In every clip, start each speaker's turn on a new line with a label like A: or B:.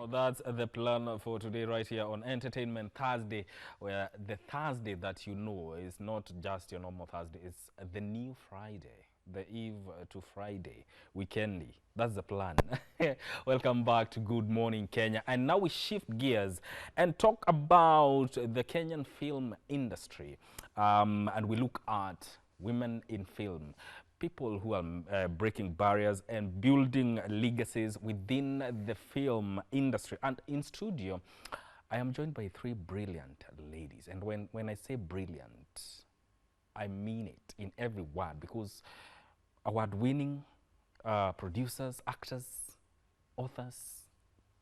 A: Oh, that's the plan for today right here on Entertainment Thursday, where the Thursday that you know is not just your normal Thursday, it's the new Friday, the eve to Friday, weekendly. That's the plan. Welcome back to Good Morning Kenya. And now we shift gears and talk about the Kenyan film industry. And we look at women in film, people who are breaking barriers and building legacies within the film industry. And in studio, I am joined by three brilliant ladies. And when I say brilliant, I mean it in every word, because award-winning producers, actors, authors,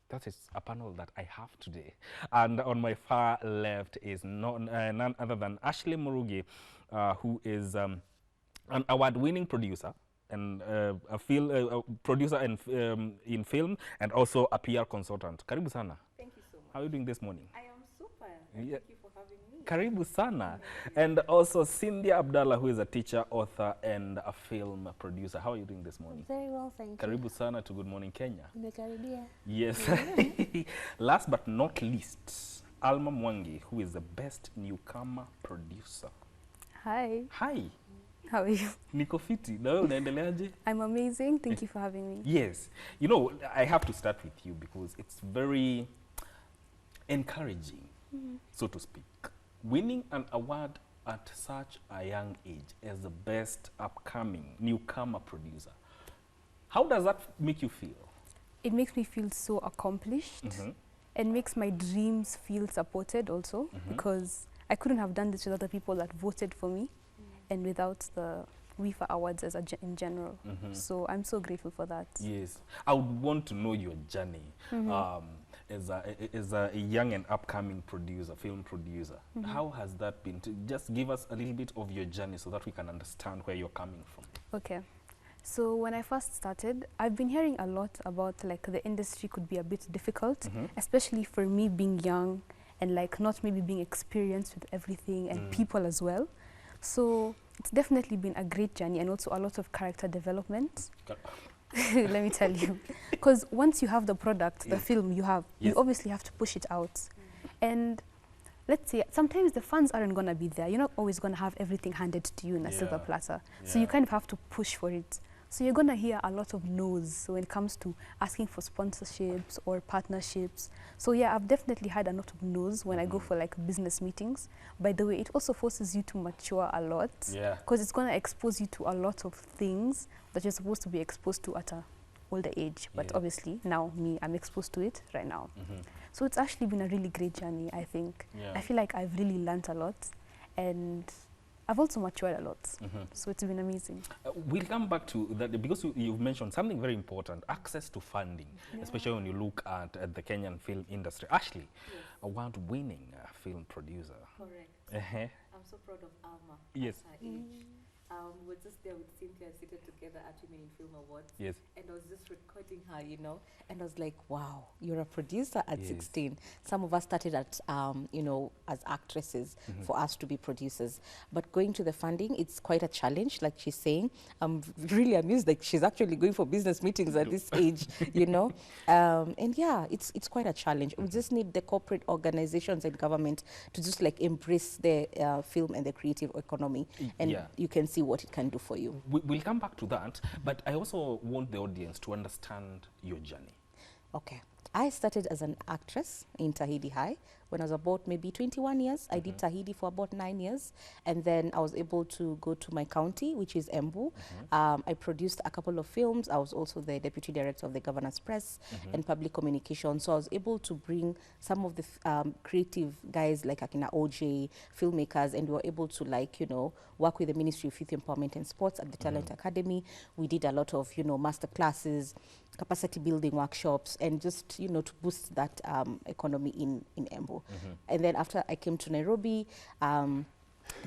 A: that is a panel that I have today. And on my far left is none other than Ashley Murugi, who is an award-winning producer and a producer in film, and also a PR consultant. Karibu sana.
B: Thank you so much.
A: How are you doing this morning?
B: I am super.
A: Yeah.
B: Thank you for having me.
A: Karibu sana. And also Cynthia Abdallah, who is a teacher, author, and a film producer. How are you doing this morning?
C: Very well, thank you.
A: Karibu sana to Good Morning Kenya.
C: Nimekaribia.
A: Yes. Last but not least, Alma Mwangi, who is the best newcomer producer.
C: Hi.
A: Hi.
C: How are you?
A: Niko fiti. Na wewe unaendeleaje?
C: I'm amazing. Thank you for having me.
A: Yes. You know, I have to start with you because it's very encouraging, so to speak. Winning an award at such a young age as the best upcoming newcomer producer. How does that make you feel?
C: It makes me feel so accomplished and makes my dreams feel supported also, because I couldn't have done this without the people that voted for me and without the WIFA awards as in general. So I'm so grateful for that.
A: Yes. I would want to know your journey as a young and upcoming producer, film producer. How has that been? Just give us a little bit of your journey so that we can understand where you're coming from.
C: Okay. So when I first started, I've been hearing a lot about like the industry could be a bit difficult, especially for me being young and like not maybe being experienced with everything and people as well. So it's definitely been a great journey and also a lot of character development. Let me tell you. Because once you have the product, the film you have, you obviously have to push it out. And let's say sometimes the funds aren't going to be there. You're not always going to have everything handed to you in a silver platter. So you kind of have to push for it. So you're going to hear a lot of no's when it comes to asking for sponsorships or partnerships. So yeah, I've definitely had a lot of no's when I go for like business meetings. By the way, it also forces you to mature a lot, because it's going to expose you to a lot of things that you're supposed to be exposed to at a older age. But obviously now I'm exposed to it right now. So it's actually been a really great journey, I think. I feel like I've really learnt a lot, and I've also matured a lot, so it's been amazing.
A: We'll come back to that because you've mentioned something very important, access to funding, especially when you look at the Kenyan film industry. Ashley, award-winning film producer.
B: Correct. I'm so proud of Alma.
A: Yes.
B: At her age. We're just there with Cynthia, seated together at Women in Film Awards.
A: Yes.
B: And I was just recording her, you know, and I was like, wow, you're a producer at 16. Some of us started at, you know, as actresses for us to be producers. But going to the funding, it's quite a challenge, like she's saying. I'm really amused that she's actually going for business meetings at this age, you know. And yeah, it's quite a challenge. We just need the corporate organizations and government to just like embrace the film and the creative economy. And you can see what it can do for you.
A: We'll come back to that, but I also want the audience to understand your journey.
B: Okay. I started as an actress in Tahidi High when I was about maybe 21 years. I did Tahidi for about 9 years, and then I was able to go to my county, which is Embu. I produced a couple of films. I was also the deputy director of the Governor's Press and Public Communications. So I was able to bring some of the creative guys like Akina OJ, filmmakers, and we were able to, like, you know, work with the Ministry of Youth Empowerment and Sports at the Talent Academy. We did a lot of, you know, master classes, capacity building workshops, and just, you know, to boost that economy in Embu. And then after I came to Nairobi,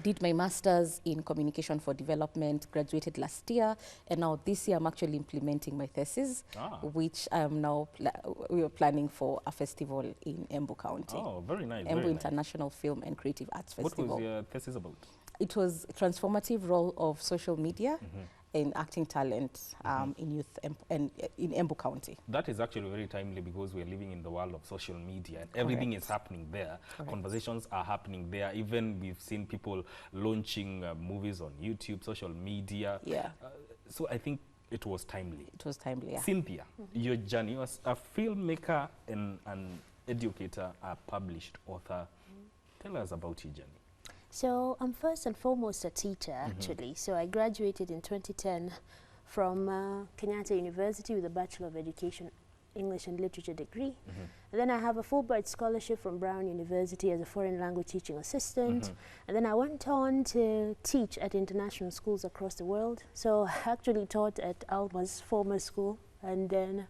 B: did my master's in communication for development, graduated last year, and now this year I'm actually implementing my thesis, which I'm now we are planning for a festival in Embu County.
A: Oh, very nice.
B: Embu International Film and Creative Arts Festival.
A: What was your thesis about?
B: It was a transformative role of social media in acting talent in youth and in Embu County.
A: That is actually very timely because we're living in the world of social media and everything is happening there. Conversations are happening there. Even we've seen people launching movies on YouTube, social media.
B: Yeah.
A: So I think it was timely.
B: It was timely, yeah.
A: Cynthia, your journey as a filmmaker and an educator, a published author. Tell us about your journey.
D: So I'm first and foremost a teacher, actually. So I graduated in 2010 from Kenyatta University with a Bachelor of Education, English and Literature degree. And then I have a Fulbright scholarship from Brown University as a foreign language teaching assistant. And then I went on to teach at international schools across the world. So I actually taught at Alma's former school. And then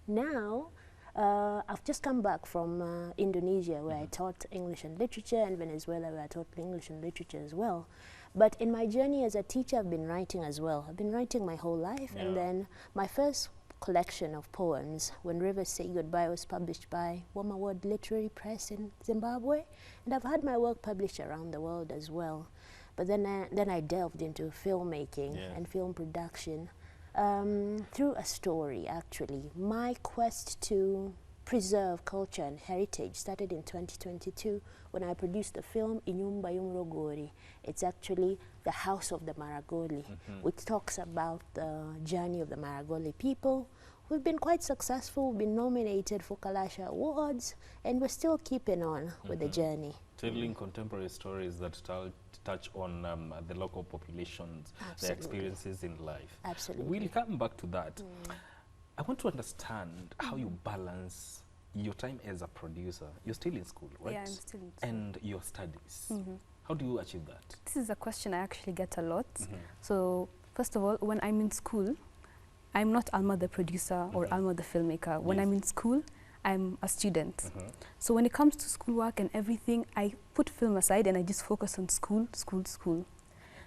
D: now I've just come back from Indonesia, where I taught English and Literature, and Venezuela, where I taught English and Literature as well. But in my journey as a teacher, I've been writing as well. I've been writing my whole life. And then my first collection of poems, When Rivers Say Goodbye, was published by Woma Ward Literary Press in Zimbabwe. And I've had my work published around the world as well. But then I delved into filmmaking and film production. Through a story, actually. My quest to preserve culture and heritage started in 2022 when I produced the film Inyumba Yumrogori. It's actually the House of the Maragoli, which talks about the journey of the Maragoli people. We've been quite successful. We've been nominated for Kalasha Awards, and we're still keeping on with the journey.
A: Telling contemporary stories that touch on the local populations, their experiences in life.
D: Absolutely.
A: We'll come back to that. I want to understand how you balance your time as a producer. You're still in school, right?
C: Yeah, I'm still in school.
A: And your studies. How do you achieve that?
C: This is a question I actually get a lot. So first of all, when I'm in school, I'm not Alma the producer or Alma the filmmaker. When I'm in school, I'm a student. So when it comes to schoolwork and everything, I put film aside and I just focus on school, school, school.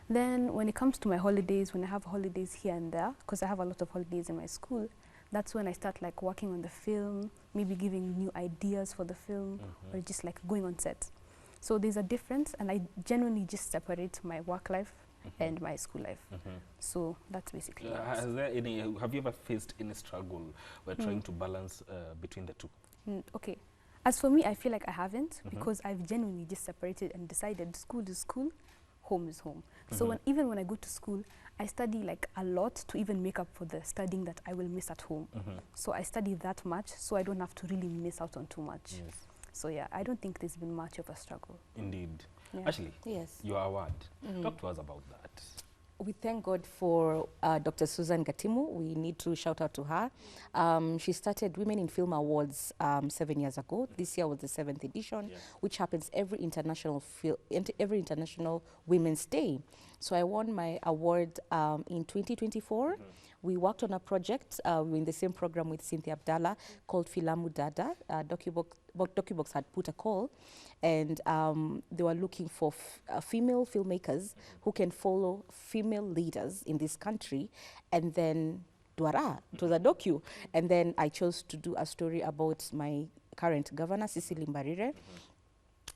C: Then when it comes to my holidays, when I have holidays here and there, because I have a lot of holidays in my school, that's when I start like working on the film, maybe giving new ideas for the film, or just like going on set. So there's a difference, and I genuinely just separate my work life and my school life. So that's basically it.
A: Has there any, have you ever faced any struggle when trying to balance between the two?
C: Okay. As for me, I feel like I haven't, because I've genuinely just separated and decided school is school, home is home. So even when I go to school, I study like a lot to even make up for the studying that I will miss at home. So I study that much, so I don't have to really miss out on too much. So yeah, I don't think there's been much of a struggle.
A: Indeed.
C: Yeah.
A: Ashley,
B: Yes.
A: your award. Talk to us about that.
B: We thank God for Dr. Susan Gatimu. We need to shout out to her. She started Women in Film Awards 7 years ago. This year was the 7th edition, which happens every international Women's Day. So I won my award in 2024. We worked on a project, we were in the same program with Cynthia Abdallah called Filamu Dada. DocuBox had put a call, and they were looking for female filmmakers who can follow female leaders in this country, and then Dwara, it was a docu. And then I chose to do a story about my current governor, Cecily Mbarire.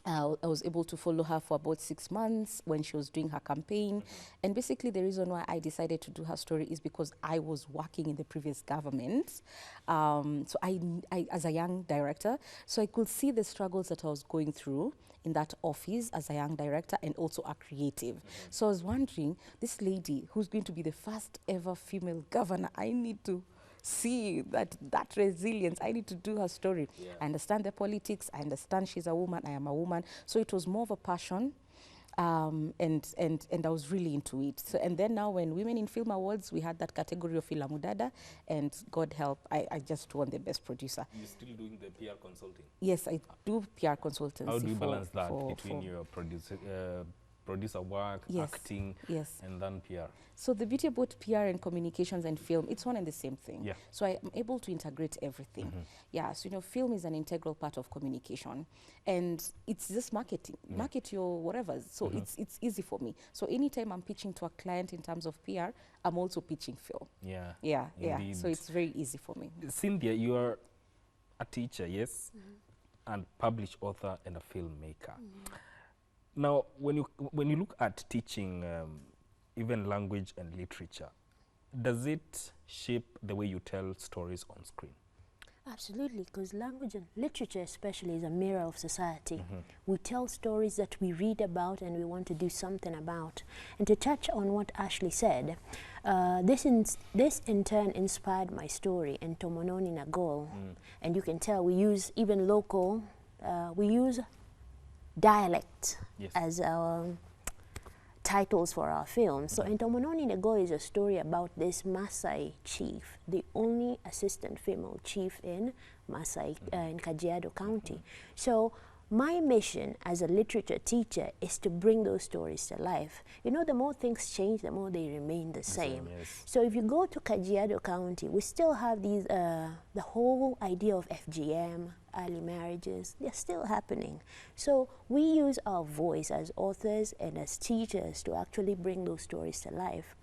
B: I was able to follow her for about 6 months when she was doing her campaign. And basically the reason why I decided to do her story is because I was working in the previous government. So I, as a young director, so I could see the struggles that I was going through in that office as a young director and also a creative. So I was wondering, this lady who's going to be the first ever female governor, I need to see that resilience. I need to do her story. I understand the politics. I understand she's a woman. I am a woman. So it was more of a passion, and I was really into it. So, and then now when Women in Film Awards, we had that category of Filamu Dada, and God help, I just won the best producer.
A: You're still doing the PR consulting?
B: Yes, I do PR consultancy.
A: How do you balance that between your producer work, acting, and then PR?
B: So the beauty about PR and communications and film, it's one and the same thing. So I'm able to integrate everything. So you know, film is an integral part of communication, and it's just marketing. Market your whatever. So it's easy for me. So anytime I'm pitching to a client in terms of PR, I'm also pitching film.
A: Indeed.
B: So it's very easy for me.
A: Cynthia, you are a teacher, yes, and published author and a filmmaker. Now, when you look at teaching even language and literature, does it shape the way you tell stories on screen?
D: Absolutely, because language and literature especially is a mirror of society. We tell stories that we read about and we want to do something about. And to touch on what Ashley said, this in turn inspired my story in Tomononi Nagol. And you can tell we use even local, we use dialect as our titles for our films. So Ntomononi Nego is a story about this Maasai chief, the only assistant female chief in Maasai, in Kajiado County. So my mission as a literature teacher is to bring those stories to life. You know, the more things change, the more they remain the same. So if you go to Kajiado County, we still have these, the whole idea of FGM, early marriages, they're still happening. So we use our voice as authors and as teachers to actually bring those stories to life.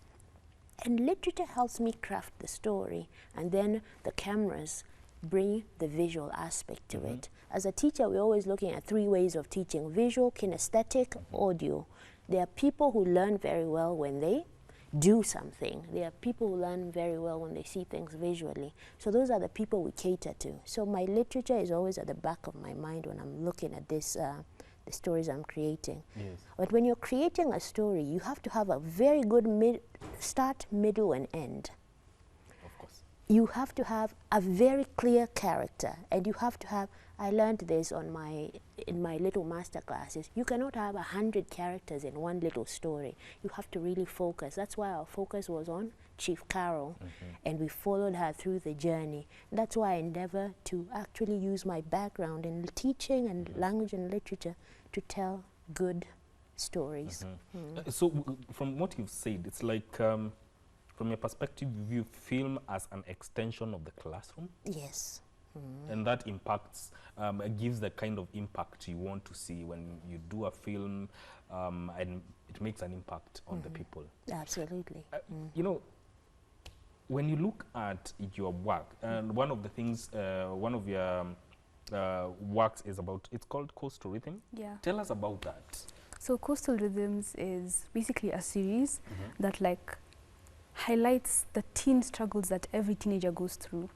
D: And literature helps me craft the story, and then the cameras bring the visual aspect to it. As a teacher, we're always looking at 3 ways of teaching: visual, kinesthetic, audio. There are people who learn very well when they do something. There are people who learn very well when they see things visually. So those are the people we cater to. So my literature is always at the back of my mind when I'm looking at this, the stories I'm creating. But when you're creating a story, you have to have a very good start, middle, and end. You have to have a very clear character, and you have to have, I learned this on in my little master classes, you cannot have 100 characters in one little story. You have to really focus. That's why our focus was on Chief Carol, and we followed her through the journey. That's why I endeavor to actually use my background in teaching and language and literature to tell good stories.
A: So from what you've said, it's like, from your perspective, you view film as an extension of the classroom?
D: Yes.
A: And that impacts, gives the kind of impact you want to see when you do a film, and it makes an impact on the people.
D: Absolutely.
A: You know, when you look at your work, and one of the things, one of your works is about, it's called Coastal Rhythm. Tell us about that.
C: So Coastal Rhythms is basically a series that highlights the teen struggles that every teenager goes through.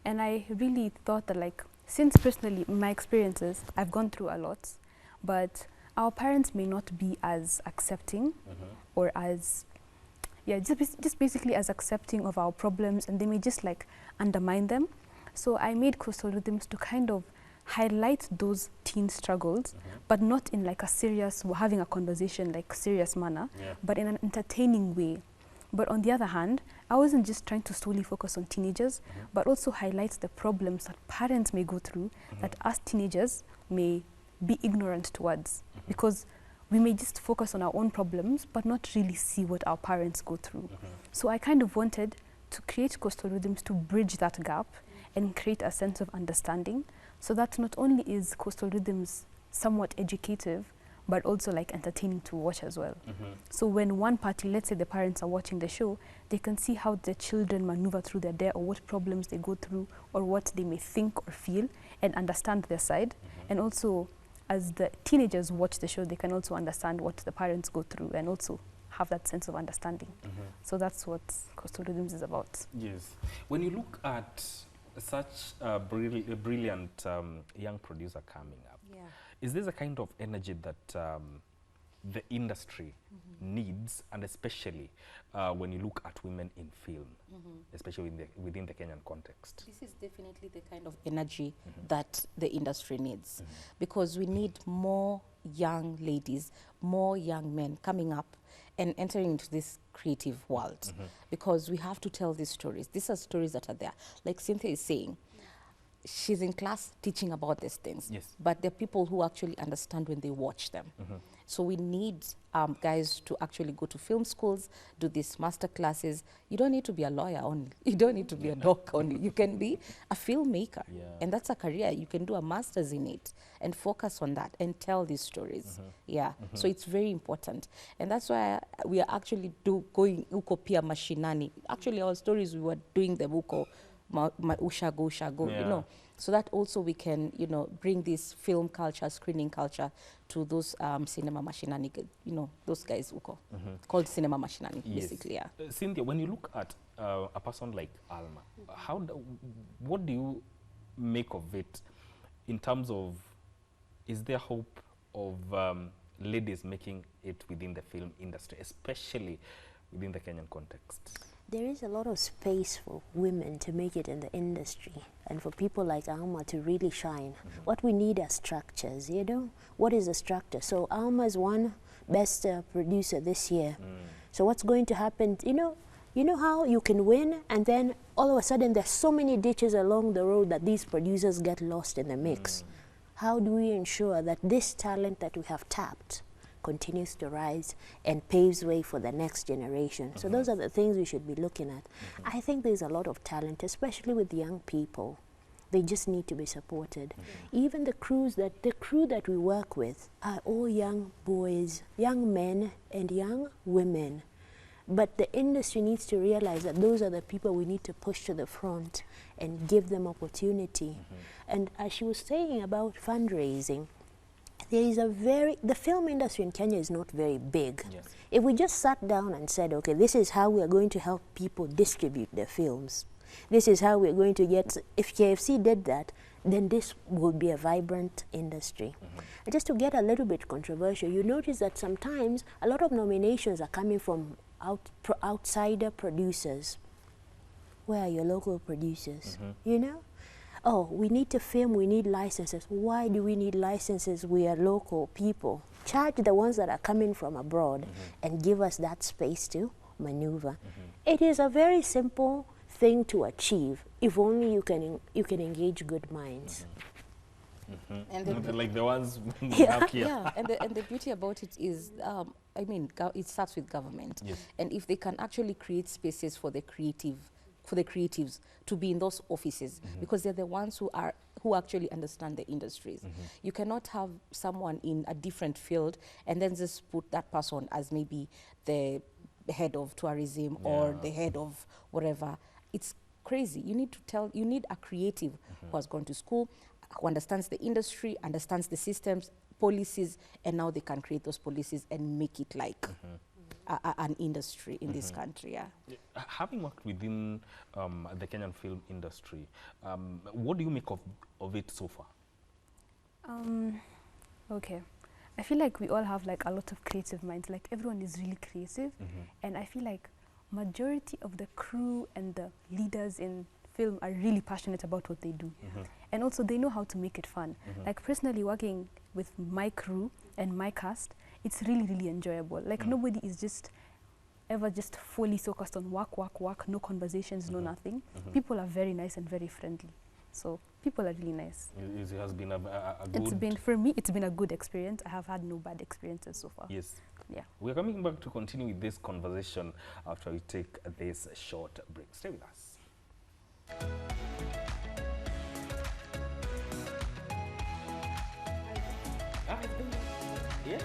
C: And I really thought that, since personally my experiences, I've gone through a lot, but our parents may not be as accepting or as, just basically as accepting of our problems, and they may just undermine them. So I made Coastal Rhythms to kind of highlight those teen struggles, but not in a serious, having a conversation serious manner, but in an entertaining way. But on the other hand, I wasn't just trying to solely focus on teenagers, but also highlight the problems that parents may go through that us teenagers may be ignorant towards, because we may just focus on our own problems, but not really see what our parents go through. So I kind of wanted to create Coastal Rhythms to bridge that gap and create a sense of understanding, so that not only is Coastal Rhythms somewhat educative, but also entertaining to watch as well. So when one party, let's say the parents are watching the show, they can see how the children maneuver through their day, or what problems they go through, or what they may think or feel, and understand their side. And also, as the teenagers watch the show, they can also understand what the parents go through, and also have that sense of understanding. So that's what Coastal Rhythms is about.
A: Yes. When you look at such a brilliant young producer coming up, is this a kind of energy that the industry needs, and especially when you look at women in film, especially within the Kenyan context?
B: This is definitely the kind of energy that the industry needs, because we need more young ladies, more young men coming up and entering into this creative world, because we have to tell these stories. These are stories that are there. Like Cynthia is saying, she's in class teaching about these things, but there are people who actually understand when they watch them. So we need guys to actually go to film schools, do these master classes. You don't need to be a lawyer only. You don't need to be a doc only. You can be a filmmaker, and that's a career. You can do a master's in it and focus on that and tell these stories. So it's very important, and that's why we are actually going uko pia mashinani. Actually, our stories, we were doing them uko ushago, you know, so that also we can, bring this film culture, screening culture to those cinema mashinani, those guys uko, called cinema mashinani, basically.
A: Cynthia, when you look at a person like Alma, what do you make of it in terms of, is there hope of ladies making it within the film industry, especially within the Kenyan context?
D: There is a lot of space for women to make it in the industry and for people like Alma to really shine. What we need are structures, you know? What is the structure? So Alma is one best producer this year. So what's going to happen, you know how you can win and then all of a sudden there's so many ditches along the road that these producers get lost in the mix. How do we ensure that this talent that we have tapped continues to rise and paves way for the next generation? So those are the things we should be looking at. I think there's a lot of talent, especially with young people. They just need to be supported. Even the crew that we work with are all young boys, young men and young women. But the industry needs to realize that those are the people we need to push to the front and give them opportunity. And as she was saying about fundraising, there is the film industry in Kenya is not very big.
A: Yes.
D: If we just sat down and said, okay, this is how we are going to help people distribute their films, this is how we're going to get, if KFC did that, then this would be a vibrant industry. And just to get a little bit controversial, you notice that sometimes a lot of nominations are coming from outsider producers. Where are your local producers? You know? Oh, we need to film, we need licenses. Why do we need licenses? We are local people. Charge the ones that are coming from abroad and give us that space to maneuver. It is a very simple thing to achieve if only you can engage good minds.
B: And
A: Like the ones we have here.
B: yeah, and the beauty about it is, I mean, it starts with government.
A: Yes.
B: And if they can actually create spaces for the creatives to be in those offices, because they're the ones who actually understand the industries. You cannot have someone in a different field and then just put that person as maybe the head of tourism or the head of whatever. It's crazy. You need a creative who has gone to school, who understands the industry, understands the systems, policies, and now they can create those policies and make it like an industry in this country. Yeah.
A: Having worked within the Kenyan film industry, what do you make of it so far?
C: Okay. I feel like we all have like a lot of creative minds. Like everyone is really creative, and I feel like majority of the crew and the leaders in film are really passionate about what they do. And also they know how to make it fun. Like personally working with my crew and my cast, it's really, really enjoyable. Like nobody is just ever just fully focused on work, no conversations, no nothing. People are very nice and very friendly. So people are really nice.
A: It has been a good...
C: For me, it's been a good experience. I have had no bad experiences so far.
A: Yes.
C: Yeah.
A: We're coming back to continue with this conversation after we take this short break. Stay with us. Yeah.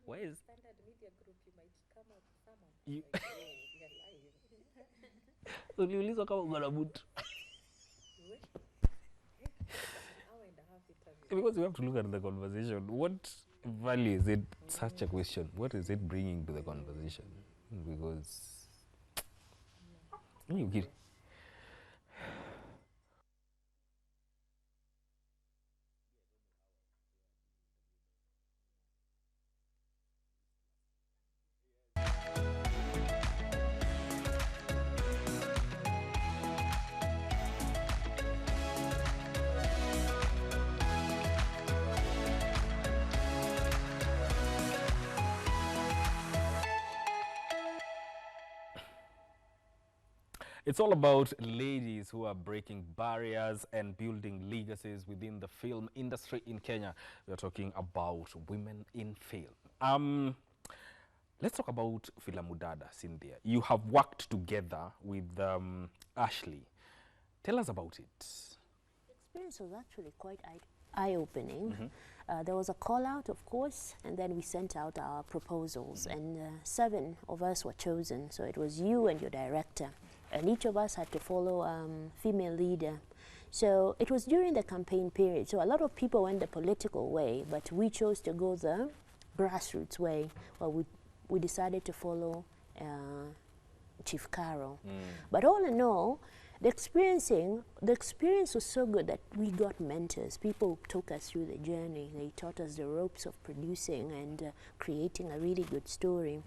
A: Why is
B: Standard media group, you might come out with someone
A: you
B: like, oh, we are live.
A: uliulizwa kama uko na mtu?
B: An hour and a half interview.
A: Because we have to look at the conversation. What value is it? Such a question. What is it bringing to the conversation? Because you get. It's all about ladies who are breaking barriers and building legacies within the film industry in Kenya. We're talking about women in film. Let's talk about Filamudada, Cynthia. You have worked together with Ashley. Tell us about it.
D: The experience was actually quite eye-opening. There was a call-out, of course, and then we sent out our proposals, and 7 of us were chosen. So it was you and your director, and each of us had to follow female leader. So it was during the campaign period. So a lot of people went the political way, but we chose to go the grassroots way. Well, we decided to follow Chief Carol. But all in all, the experience was so good that we got mentors. People took us through the journey. They taught us the ropes of producing and creating a really good story.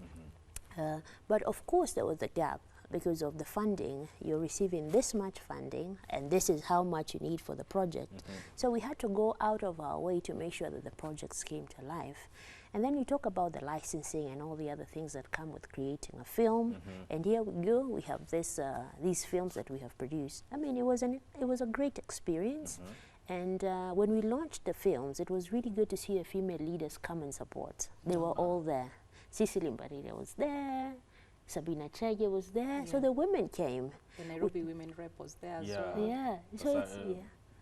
D: But of course there was a gap because of the funding. You're receiving this much funding and this is how much you need for the project. So we had to go out of our way to make sure that the projects came to life. And then you talk about the licensing and all the other things that come with creating a film. And here we go, we have this, these films that we have produced. I mean, it was a great experience. And when we launched the films, it was really good to see the female leaders come and support. They were all there. Cecily Mbarire was there. Sabina Chege was there. So the women came.
B: The Nairobi women rep was there as well.
D: Yeah. So it's,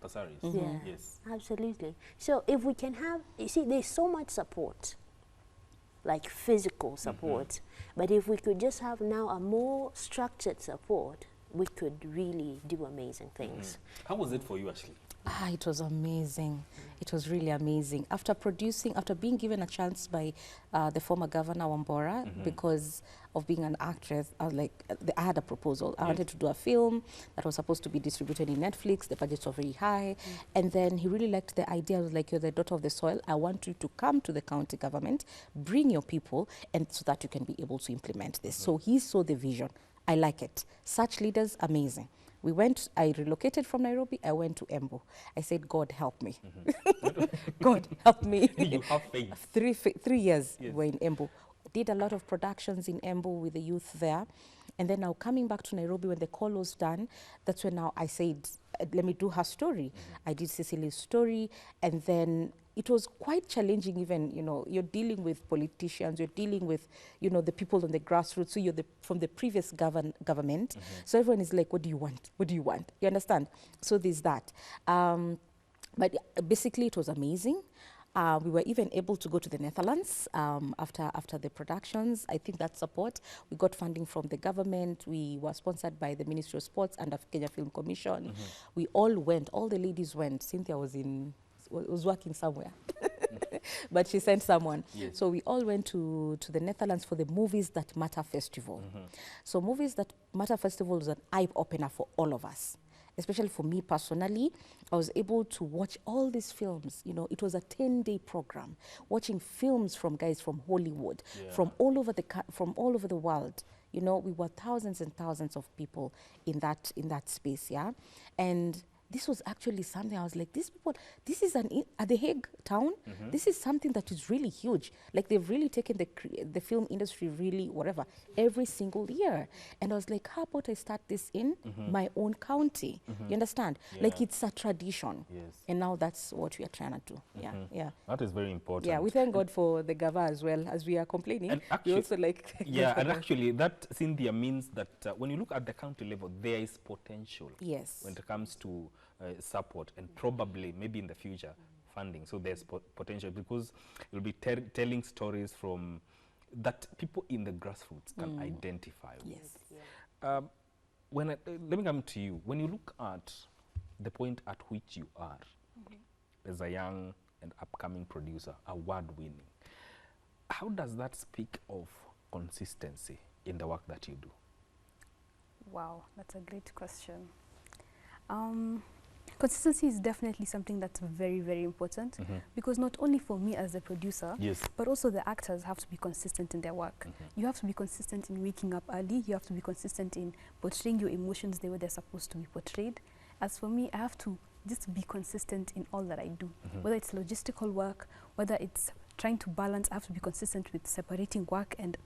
A: Pasaris.
D: yeah,
A: Yes.
D: absolutely. So if we can have, you see, there's so much support, like physical support, but if we could just have now a more structured support, we could really do amazing things.
A: How was it for you, Ashley?
B: It was amazing. It was really amazing. After being given a chance by the former governor, Wambora, because of being an actress, I was like, I had a proposal. I wanted to do a film that was supposed to be distributed in Netflix. The budgets were very high. And then he really liked the idea. I was like, you're the daughter of the soil. I want you to come to the county government, bring your people, and so that you can be able to implement this. So he saw the vision. I like it. Such leaders, amazing. I relocated from Nairobi, I went to Embu. I said, God, help me. God, help me.
A: You have faith.
B: 3 years we were in Embu. Did a lot of productions in Embu with the youth there. And then now coming back to Nairobi when the call was done, that's when now I said, let me do her story. I did Cecily's story, and then it was quite challenging. Even, you're dealing with politicians, you're dealing with, the people on the grassroots. So you're from the previous government. So everyone is like, what do you want? What do you want? You understand? So there's that. But basically it was amazing. We were even able to go to the Netherlands after the productions. I think that support, we got funding from the government. We were sponsored by the Ministry of Sports and the Kenya Film Commission. We all went, all the ladies went. Cynthia was working somewhere, but she sent someone.
A: Yes.
B: So we all went to the Netherlands for the Movies That Matter Festival. So Movies That Matter Festival was an eye-opener for all of us. Especially for me personally, I was able to watch all these films. It was a 10-day program, watching films from guys from Hollywood, from all over the world. We were thousands and thousands of people in that space, and this was actually something I was like, these people, this is at The Hague town, this is something that is really huge. Like, they've really taken the film industry really every single year. And I was like, how about I start this in my own county? You understand? Like, it's a tradition.
A: Yes.
B: And now that's what we are trying to do. Yeah.
A: That is very important.
B: Yeah, we thank God for the Gava as well, as we are complaining.
A: And actually,
B: we also like
A: and actually that, Cynthia, means that when you look at the county level, there is potential.
B: Yes.
A: When it comes to support, and probably maybe in the future funding. So there's potential because you'll be telling stories from that people in the grassroots can identify with.
B: Yes.
D: Yeah.
A: Let me come to you. When you look at the point at which you are as a young and upcoming producer, award-winning, how does that speak of consistency in the work that you do?
C: Wow, that's a great question. Consistency is definitely something that's very, very important because not only for me as a producer, but also the actors have to be consistent in their work. You have to be consistent in waking up early. You have to be consistent in portraying your emotions the way they're supposed to be portrayed. As for me, I have to just be consistent in all that I do, whether it's logistical work, whether it's trying to balance. I have to be consistent with separating work and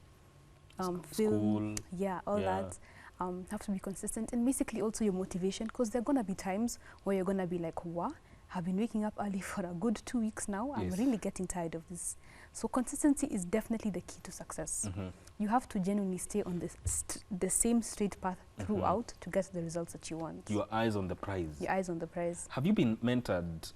C: film, all that. Have to be consistent, and basically also your motivation, because there are gonna be times where you're gonna be like, "What? I've been waking up early for a good 2 weeks now. I'm really getting tired of this." So consistency is definitely the key to success. You have to genuinely stay on the same straight path throughout to get the results that you want.
A: Your eyes on the prize.
C: Your eyes on the prize.
A: Have you been mentored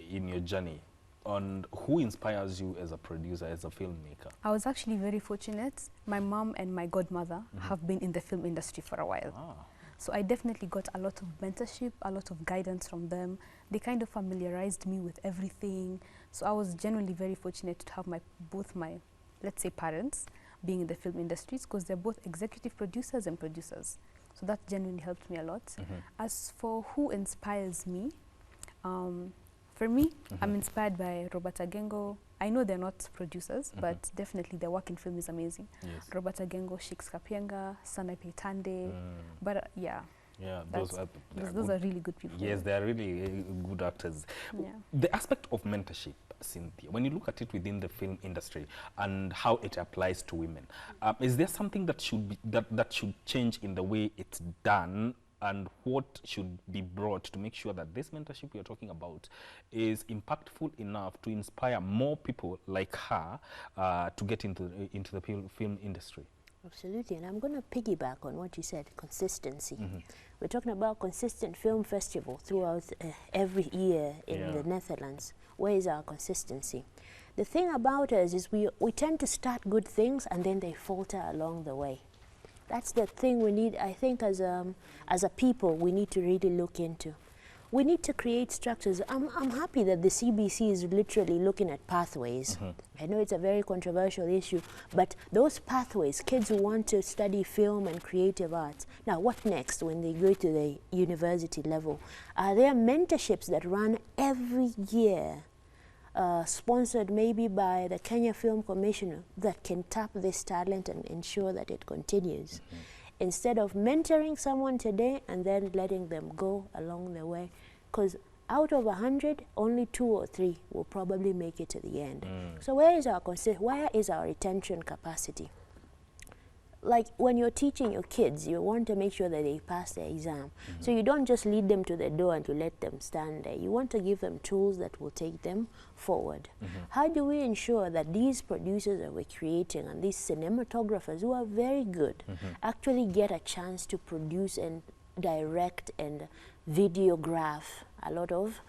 A: in your journey on who inspires you as a producer, as a filmmaker?
C: I was actually very fortunate. My mom and my godmother have been in the film industry for a while. So I definitely got a lot of mentorship, a lot of guidance from them. They kind of familiarized me with everything. So I was genuinely very fortunate to have both my, let's say, parents being in the film industries, because they're both executive producers and producers. So that genuinely helped me a lot. As for who inspires me, for me, I'm inspired by Robert Agengo. I know they're not producers, but definitely their work in film is amazing. Robert Agengo, Shikes Kapienga, Sanaipei Tande. But those are really good people.
A: Yes, they are really good actors. The aspect of mentorship, Cynthia, when you look at it within the film industry and how it applies to women, is there something that should change in the way it's done? And what should be brought to make sure that this mentorship we are talking about is impactful enough to inspire more people like her to get into the film industry?
D: Absolutely, and I'm going to piggyback on what you said, consistency. We're talking about consistent film festival throughout every year in the Netherlands. Where is our consistency? The thing about us is we tend to start good things and then they falter along the way. That's the thing we need, I think, as a people, we need to really look into. We need to create structures. I'm happy that the CBC is literally looking at pathways. I know it's a very controversial issue, but those pathways, kids who want to study film and creative arts, now what next when they go to the university level? There are mentorships that run every year, sponsored maybe by the Kenya Film Commission, that can tap this talent and ensure that it continues. Instead of mentoring someone today and then letting them go along the way, because out of 100, only 2 or 3 will probably make it to the end. So where is our retention capacity? Like when you're teaching your kids, you want to make sure that they pass their exam. So you don't just lead them to the door and to let them stand there. You want to give them tools that will take them forward. How do we ensure that these producers that we're creating and these cinematographers who are very good actually get a chance to produce and direct and videograph a lot of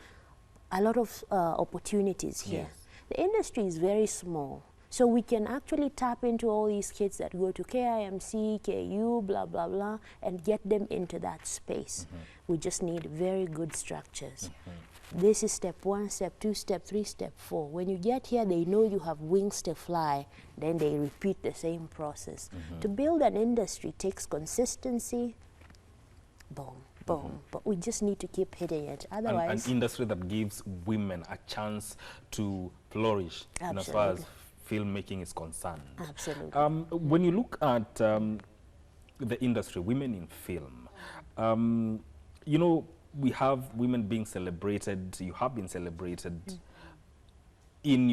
D: opportunities here? The industry is very small. So we can actually tap into all these kids that go to KIMC, KU, blah, blah, blah, and get them into that space. We just need very good structures. This is step 1, step 2, step 3, step 4. When you get here, they know you have wings to fly. Then they repeat the same process. To build an industry takes consistency, boom, boom. But we just need to keep hitting it. Otherwise,
A: an industry that gives women a chance to flourish as far as filmmaking is concerned.
D: Absolutely.
A: When you look at the industry, women in film, you know, we have women being celebrated. You have been celebrated in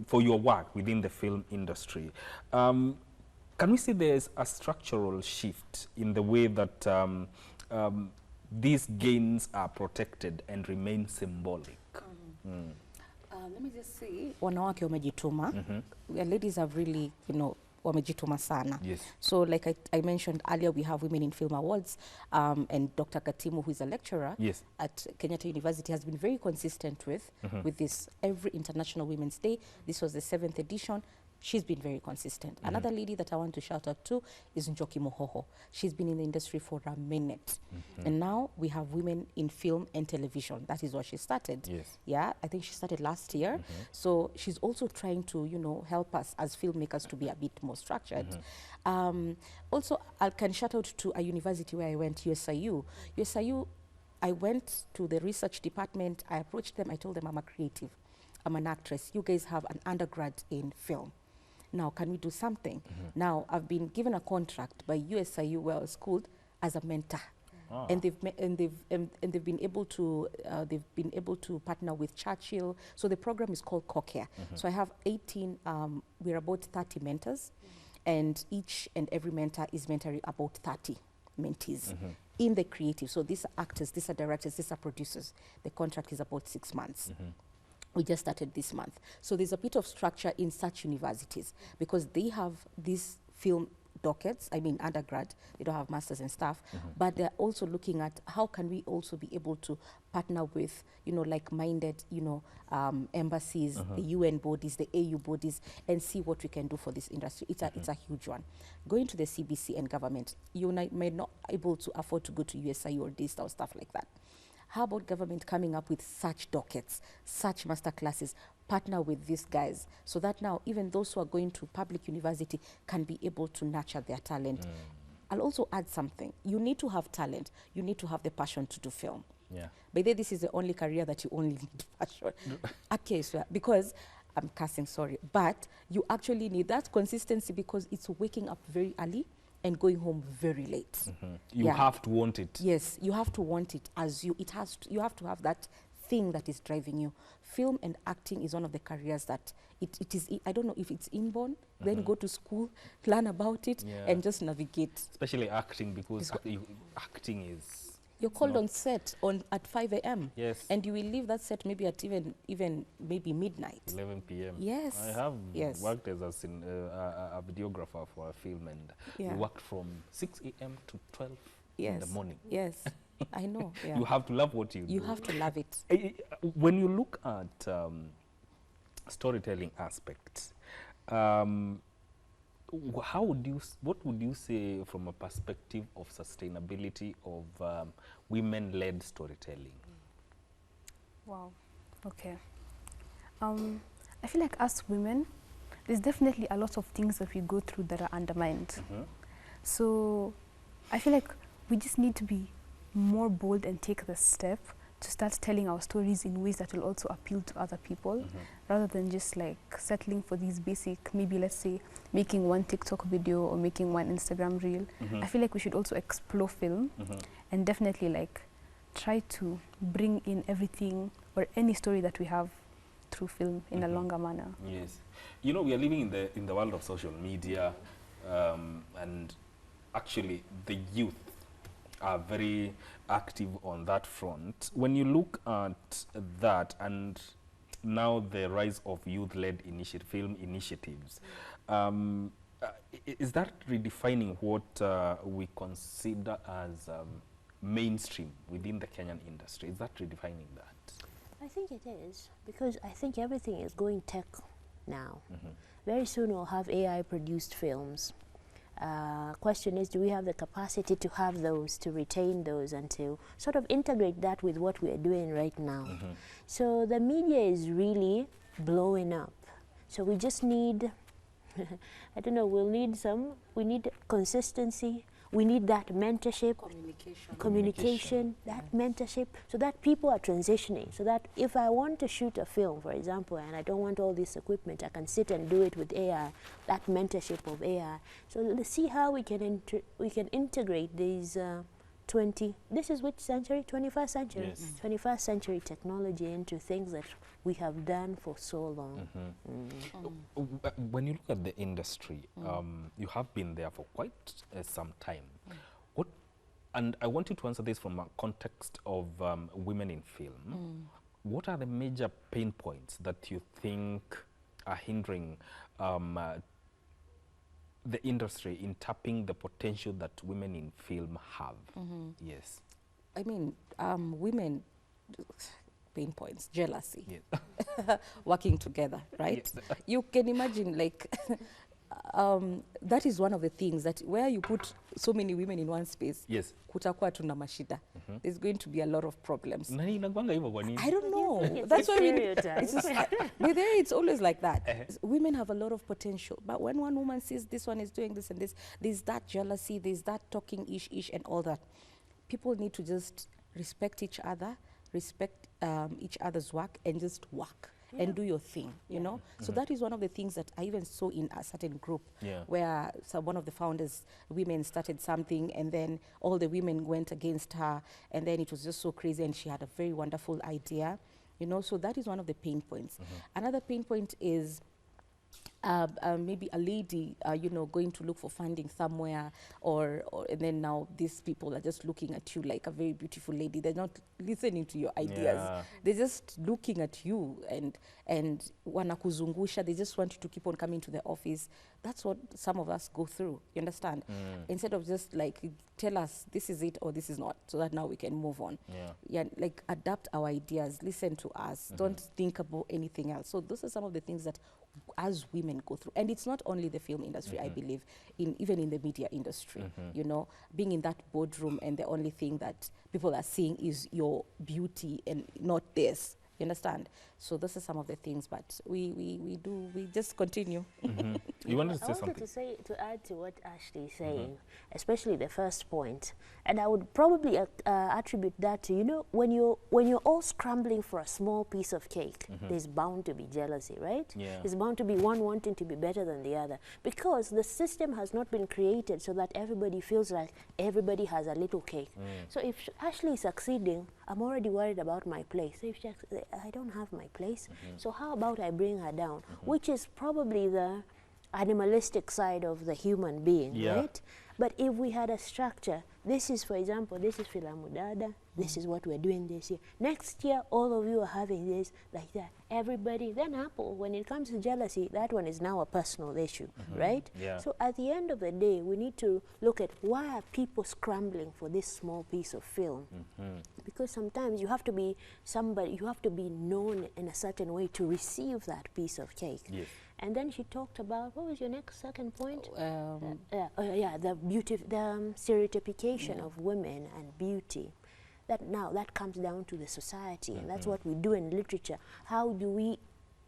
A: for your work within the film industry. Can we say there's a structural shift in the way that these gains are protected and remain symbolic?
B: Let me just say, wanawake wamejituma. Ladies have really, wamejituma sana.
A: Yes.
B: So like I mentioned earlier, we have Women in Film Awards, and Dr. Katimu, who is a lecturer
A: Yes.
B: at Kenyatta University, has been very consistent with this every International Women's Day. This was the 7th edition. She's been very consistent. Another lady that I want to shout out to is Njoki Mohoho. She's been in the industry for a minute. And now we have Women in Film and Television. That is what she started.
A: Yes.
B: Yeah, I think she started last year. So she's also trying to, you know, help us as filmmakers to be a bit more structured. Also, I can shout out to a university where I went, USIU. USIU, I went to the research department. I approached them. I told them I'm a creative. I'm an actress. You guys have an undergrad in film. Now, can we do something? Now, I've been given a contract by USIU where I was schooled as a mentor. And they've been able to partner with Churchill. So the program is called CoCare. So I have 18, we're about 30 mentors, and each and every mentor is mentoring about 30 mentees in the creative. So these are actors, these are directors, these are producers. The contract is about 6 months. We just started this month. So there's a bit of structure in such universities because they have these film dockets, I mean undergrad, they don't have masters and stuff, but they're also looking at how can we also be able to partner with, you know, like-minded, you know, embassies, the UN bodies, the AU bodies, and see what we can do for this industry. It's a huge one. Going to the CBC and government, you may not able to afford to go to USIU or this or stuff like that. How about government coming up with such dockets, such master classes, partner with these guys, so that now even those who are going to public university can be able to nurture their talent. I'll also add something. You need to have talent. You need to have the passion to do film.
A: Yeah.
B: By the way, this is the only career that you only need passion. Okay, so because I'm cussing, sorry, but you actually need that consistency because it's waking up very early and going home very late.
A: You have to want it.
B: Yes, you have to want it as you. You have to have that thing that is driving you. Film and acting is one of the careers that it is. I don't know if it's inborn. Then go to school, learn about it, and just navigate.
A: Especially acting, because acting is.
B: You're called on set at 5 a.m.
A: Yes.
B: And you will leave that set maybe at even maybe midnight.
A: 11 p.m.
B: Yes.
A: I have
B: Yes.
A: worked as a videographer for a film, and we worked from 6 a.m. to 12 in the morning.
B: Yes, I know. Yeah.
A: You have to love what you do.
B: You have to love it.
A: When you look at storytelling aspects, how would you, what would you say from a perspective of sustainability of women-led storytelling?
C: Wow. Okay. I feel like as women, there's definitely a lot of things that we go through that are undermined. So I feel like we just need to be more bold and take the step to start telling our stories in ways that will also appeal to other people, rather than just like settling for these basic, maybe let's say making one TikTok video or making one Instagram reel. I feel like we should also explore film and definitely like try to bring in everything or any story that we have through film in a longer manner.
A: Yes. You know, we are living in the world of social media, and actually the youth are very active on that front. When you look at that and now the rise of youth-led film initiatives, is that redefining what we consider as mainstream within the Kenyan industry? Is that redefining that?
D: I think it is, because I think everything is going tech now. Very soon we'll have AI-produced films. Question is, do we have the capacity to have those, to retain those, and to sort of integrate that with what we are doing right now? So the media is really blowing up. So we just need, I don't know, we need consistency. We need that mentorship, communication, that mentorship, so that people are transitioning. So that if I want to shoot a film, for example, and I don't want all this equipment, I can sit and do it with AI, that mentorship of AI. So let's see how we can integrate these this is which century? 21st century.
A: Yes.
D: 21st century technology into things that we have done for so long.
A: When you look at the industry, you have been there for quite some time. And I want you to answer this from a context of women in film. What are the major pain points that you think are hindering the industry in tapping the potential that women in film have? Yes.
B: I mean, women, pain points, jealousy,
A: Yes.
B: working together, right?
A: Yes.
B: You can imagine, like, that is one of the things that where you put so many women in one space,
A: Yes.
B: kutakuwa tuna mashida. There's going to be a lot of problems.
A: Na inakuanga hivyo kwa nini?
B: I don't know.
D: It's
B: That's
D: a
B: why we.
D: stereotype.
B: With her, it's always like that. Women have a lot of potential, but when one woman sees this one is doing this and this, there's that jealousy, there's that talking ish and all that. People need to just respect each other, respect each other's work, and just work. And do your thing, you know? So that is one of the things that I even saw in a certain group where one of the founders, women, started something, and then all the women went against her, and then it was just so crazy, and she had a very wonderful idea, you know? So that is one of the pain points. Another pain point is maybe a lady, you know, going to look for funding somewhere, and then now these people are just looking at you like a very beautiful lady. They're not listening to your ideas.
A: Yeah.
B: They're just looking at you and wanakuzungusha. They just want you to keep on coming to the office. That's what some of us go through, you understand? Instead of just like, tell us this is it or this is not, so that now we can move on. Yeah, like adapt our ideas, listen to us, don't think about anything else. So those are some of the things that as women go through. And it's not only the film industry, I believe, even in the media industry, you know, being in that boardroom and the only thing that people are seeing is your beauty and not this. You understand? So those are some of the things, but we just continue.
A: You wanted to
D: I
A: say
D: wanted
A: something?
D: to add to what Ashley is saying, especially the first point, and I would probably attribute that to, you know, when you're all scrambling for a small piece of cake, there's bound to be jealousy, right?
A: Yeah.
D: There's bound to be one wanting to be better than the other, because the system has not been created so that everybody feels like everybody has a little cake. So if Ashley is succeeding, I'm already worried about my place. So if I don't have my place, so how about I bring her down, which is probably the animalistic side of the human being, right? But if we had a structure, this is, for example, this is Filamu Dada, this is what we're doing this year. Next year, all of you are having this, like that. Everybody, then Apple, when it comes to jealousy, that one is now a personal issue, right? So at the end of the day, we need to look at why are people scrambling for this small piece of film? Because sometimes you have to be somebody, you have to be known in a certain way to receive that piece of cake. And then she talked about, what was your second point? The beauty, the stereotypication of women and beauty. That comes down to the society, and that's what we do in literature. How do we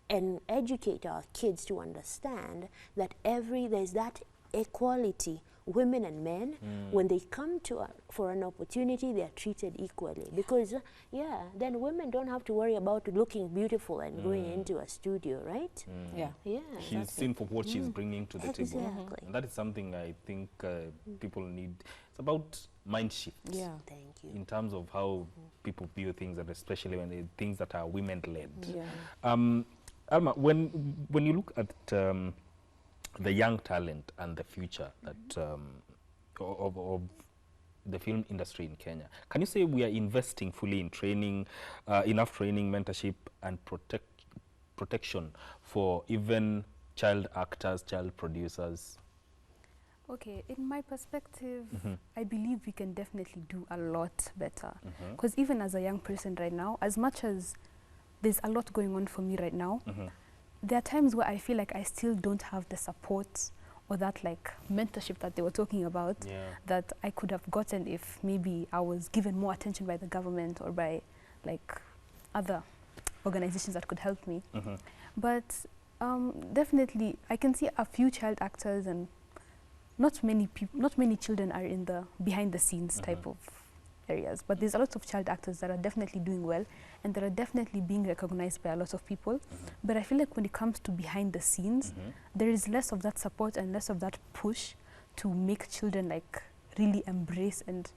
D: educate our kids to understand that there's that equality, women and men, when they come to for an opportunity, they are treated equally. Because, then women don't have to worry about looking beautiful and going into a studio, right?
A: She's seen for what she's bringing to the table.
D: Exactly.
A: And that is something I think people need. It's about mind shifts.
D: Thank you.
A: In terms of how people view things, and especially when they things that are women-led. Alma, when you look at the young talent and the future that of the film industry in Kenya, can you say we are investing fully in training, enough training, mentorship, and protection for even child actors, child producers?
C: Okay, in my perspective, I believe we can definitely do a lot better. Because even as a young person right now, as much as there's a lot going on for me right now, there are times where I feel like I still don't have the support or that like mentorship that they were talking about that I could have gotten if maybe I was given more attention by the government or by like other organizations that could help me. But definitely I can see a few child actors, and not many children are in the behind the scenes type of areas, but there's a lot of child actors that are definitely doing well and that are definitely being recognized by a lot of people. But I feel like when it comes to behind the scenes, there is less of that support and less of that push to make children like really embrace and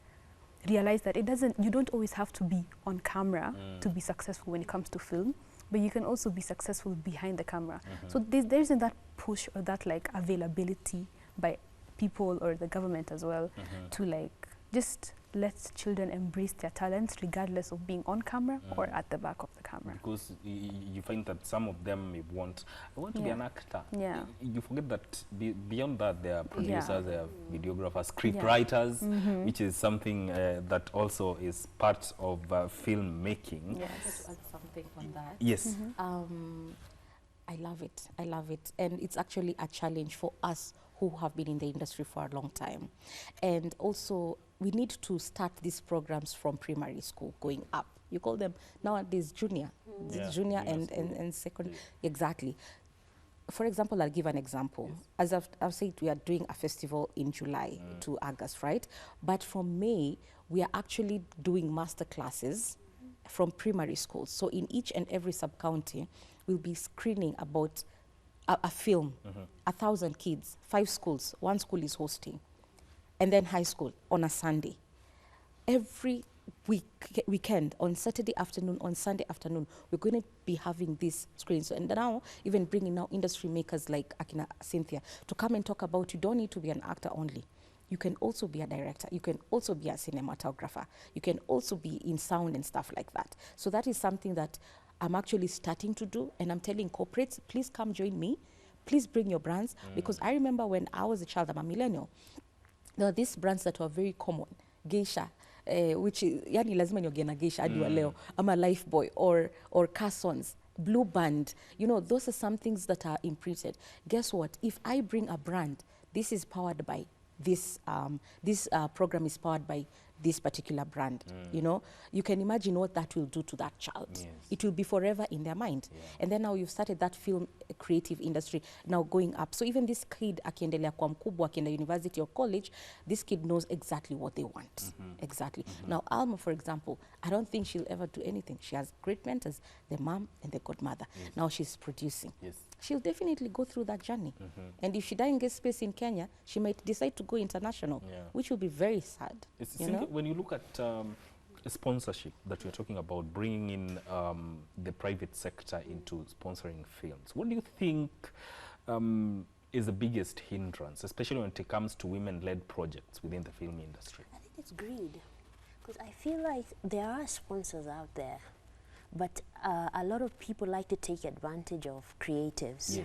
C: realize that you don't always have to be on camera to be successful when it comes to film, but you can also be successful behind the camera. So there isn't that push or that like availability by people or the government as well to like just lets children embrace their talents regardless of being on camera or at the back of the camera.
A: Because you find that some of them may want, I want to be an actor.
C: Yeah.
A: You forget that beyond that, there are producers, there are videographers, script
C: Yeah.
A: writers, which is something that also is part of filmmaking.
C: Yes.
B: Just to add something on that.
A: Yes.
B: I love it. I love it. And it's actually a challenge for us who have been in the industry for a long time. And also, we need to start these programs from primary school going up. You call them nowadays junior.
A: Yeah,
B: Junior and secondary. Exactly. For example, I'll give an example. As I've said, we are doing a festival in July to August, right? But from May, we are actually doing master classes from primary schools. So in each and every sub-county, we'll be screening about a film, 1,000 kids, 5 schools, 1 school is hosting, and then high school on a Sunday. Every weekend, on Saturday afternoon, on Sunday afternoon, we're going to be having these screens. And now, even bringing now industry makers like Akina Cynthia to come and talk about, you don't need to be an actor only. You can also be a director. You can also be a cinematographer. You can also be in sound and stuff like that. So that is something that I'm actually starting to do, and I'm telling corporates, please come join me. Please bring your brands, because I remember when I was a child, I'm a millennial, there were these brands that were very common. Geisha, which is, yani lazima nioge na geisha hadi wa leo. I'm a life boy, or Carsons, Blue Band. You know, those are some things that are imprinted. Guess what? If I bring a brand, this is powered by this, program is powered by this particular brand, you know, you can imagine what that will do to that child.
A: Yes.
B: It will be forever in their mind. And then now you've started that film creative industry now going up. So even this kid akiendelea kwa mkubwa, akienda university or college, this kid knows exactly what they want. Exactly. Now Alma, for example, I don't think she'll ever do anything. She has great mentors, the mom and the godmother. Now she's producing. She'll definitely go through that journey. And if she doesn't get space in Kenya, she might decide to go international, which will be very sad. You know?
A: When you look at sponsorship that we're talking about, bringing in the private sector into sponsoring films, what do you think is the biggest hindrance, especially when it comes to women-led projects within the film industry?
D: I think it's greed, because I feel like there are sponsors out there, but a lot of people like to take advantage of creatives.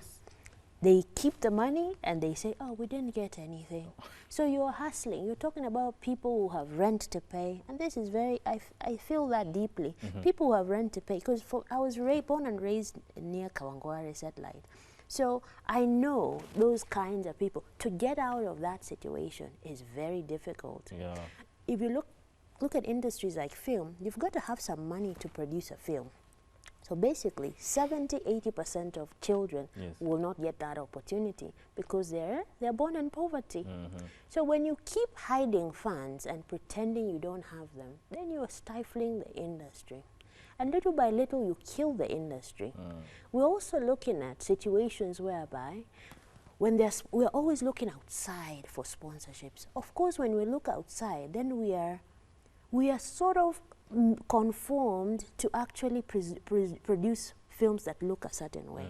D: They keep the money and they say, oh, we didn't get anything. So you're hustling. You're talking about people who have rent to pay. And this is very, I feel that deeply. People who have rent to pay. Because I was born and raised near Kawangware satellite. So I know those kinds of people. To get out of that situation is very difficult. If you look at industries like film, you've got to have some money to produce a film. So basically, 70–80% of children will not get that opportunity because they're born in poverty. So when you keep hiding funds and pretending you don't have them, then you're stifling the industry. And little by little, you kill the industry. We're also looking at situations whereby we're always looking outside for sponsorships. Of course, when we look outside, then we are sort of conformed to actually produce films that look a certain way.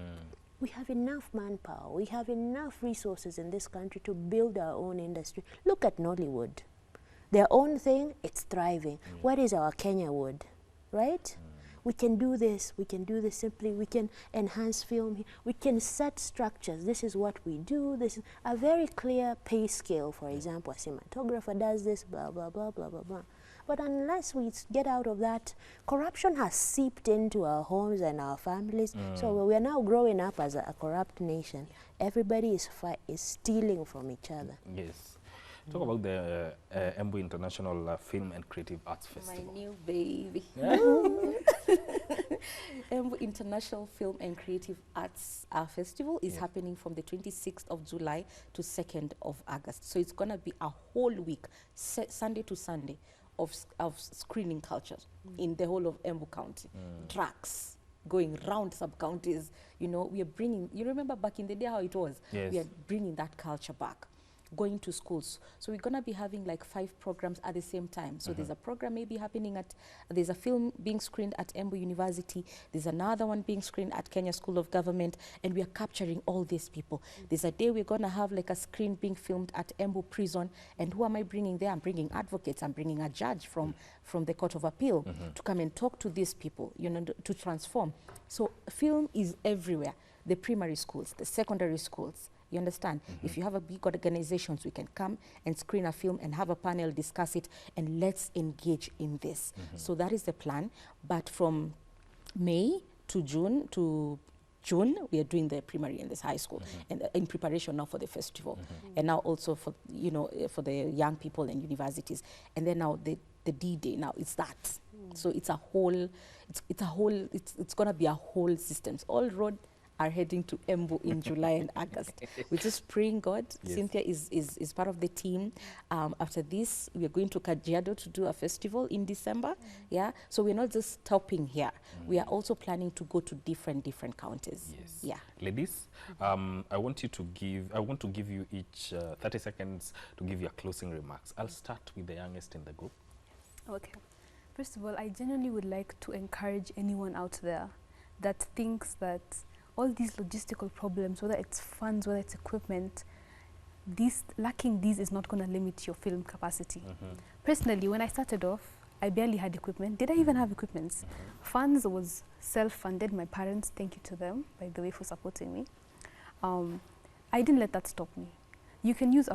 D: We have enough manpower, we have enough resources in this country to build our own industry. Look at Nollywood. Their own thing, it's thriving. What is our Kenya wood, right? We can do this simply, we can enhance film, we can set structures. This is what we do, this is a very clear pay scale, for example, a cinematographer does this, blah, blah, blah, blah, blah, blah. But unless we get out of that, corruption has seeped into our homes and our families. So we are now growing up as a corrupt nation. Everybody is stealing from each other.
A: Talk about the Embu International Film and Creative Arts Festival.
B: My new baby. Embu International Film and Creative Arts Festival is happening from the 26th of July to 2nd of August. So it's going to be a whole week, Sunday to Sunday, of screening culture in the whole of Embu County. Tracks going round sub-counties. You know, we are bringing, you remember back in the day how it was? We are bringing that culture back. going to schools. So we're going to be having like 5 programs at the same time. So there's a program maybe happening at, there's a film being screened at Embu University, there's another one being screened at Kenya School of Government, and we are capturing all these people. There's a day we're going to have like a screen being filmed at Embu Prison, and who am I bringing there? I'm bringing advocates, I'm bringing a judge from the Court of Appeal to come and talk to these people, you know, to transform. So film is everywhere, the primary schools, the secondary schools. You understand? If you have a big organizations, we can come and screen a film and have a panel, discuss it, and let's engage in this. So that is the plan. But from May to June, we are doing the primary and this high school, and in preparation now for the festival, and now also for, you know, for the young people and universities, and then now the D-Day. Now it's that. So it's a whole, it's gonna be a whole systems. All road are heading to Embu in July and August. We're just praying God.
A: Yes.
B: Cynthia is part of the team. After this, we are going to Kajiado to do a festival in December. Yeah, so we're not just stopping here. We are also planning to go to different counties.
A: Yes.
B: Yeah.
A: Ladies, I want to give you each 30 seconds to give your closing remarks. I'll start with the youngest in the group.
C: Okay. First of all, I genuinely would like to encourage anyone out there that thinks that all these logistical problems, whether it's funds, whether it's equipment, lacking these is not going to limit your film capacity. Personally, when I started off, I barely had equipment. Did I even have equipment? Funds was self-funded. My parents, thank you to them, by the way, for supporting me. I didn't let that stop me. You can use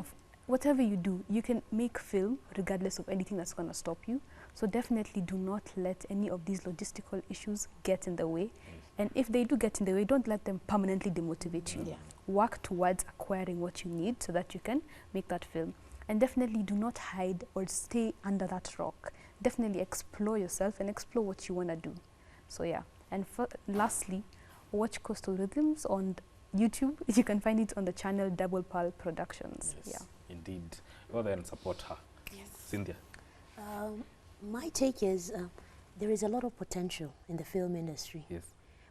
C: whatever you do, you can make film regardless of anything that's going to stop you. So definitely do not let any of these logistical issues get in the way. And if they do get in the way, don't let them permanently demotivate you.
B: Yeah.
C: Work towards acquiring what you need so that you can make that film. And definitely do not hide or stay under that rock. Definitely explore yourself and explore what you want to do. So yeah. And lastly, watch Coastal Rhythms on YouTube. You can find it on the channel Double Pearl Productions.
A: Yes,
C: Yeah.
A: indeed. Go there and support her.
B: Yes.
A: Cynthia.
D: My take is there is a lot of potential in the film industry.
A: Yes.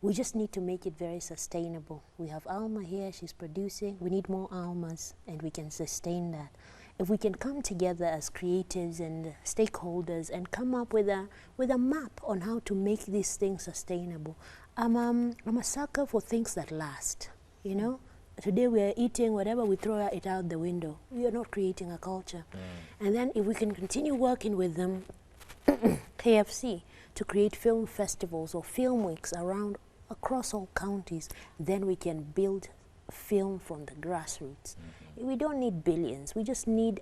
D: We just need to make it very sustainable. We have Alma here, she's producing. We need more Almas, and we can sustain that. If we can come together as creatives and stakeholders and come up with a map on how to make these things sustainable. I'm a sucker for things that last, you know? Today we are eating whatever, we throw it out the window. We are not creating a culture. And then if we can continue working with them, KFC, to create film festivals or film weeks across all counties, then we can build film from the grassroots. We don't need billions, we just need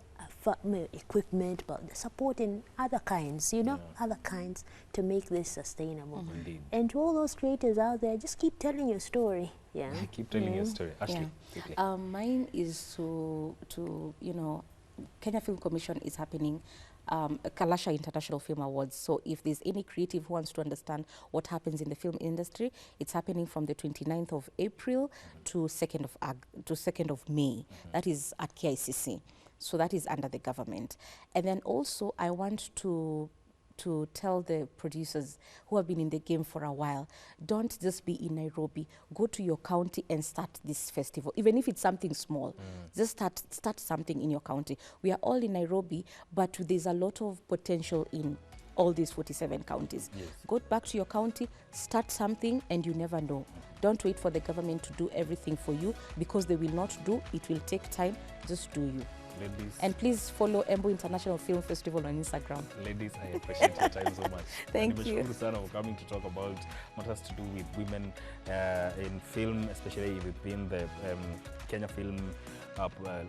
D: equipment, but the support in other kinds, you know, other kinds to make this sustainable.
A: Indeed.
D: And to all those creators out there, just keep telling your story. Yeah.
A: Keep telling your story. Ashley, quickly.
B: Mine is to you know, Kenya Film Commission is happening, Kalasha International Film Awards. So if there's any creative who wants to understand what happens in the film industry, it's happening from the 29th of April to 2nd of May. That is at KICC. So that is under the government. And then also I want to tell the producers who have been in the game for a while, don't just be in Nairobi. Go to your county and start this festival, even if it's something small. Just start something in your county. We are all in Nairobi, but there's a lot of potential in all these 47 counties.
A: Yes.
B: Go back to your county, start something, and you never know. Don't wait for the government to do everything for you, because they will not do. It will take time. Just do you.
A: Ladies.
B: And please follow Embu International Film Festival on Instagram.
A: Ladies, I appreciate your time so much.
B: Thank you.
A: Nimeshukuru sana for coming to talk about matters to do with women in film, especially within the Kenya film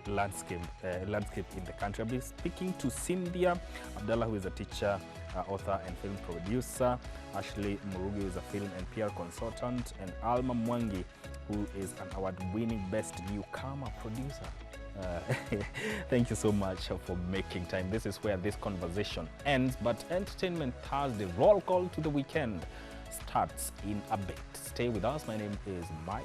A: landscape in the country. I'll be speaking to Cynthia Abdallah, who is a teacher, author and film producer, Ashley Murugi, who is a film and PR consultant, and Alma Mwangi, who is an award-winning Best Newcomer producer. Thank you so much for making time. This is where this conversation ends, but Entertainment Thursday roll call to the weekend starts in a bit. Stay with us. My name is Mike.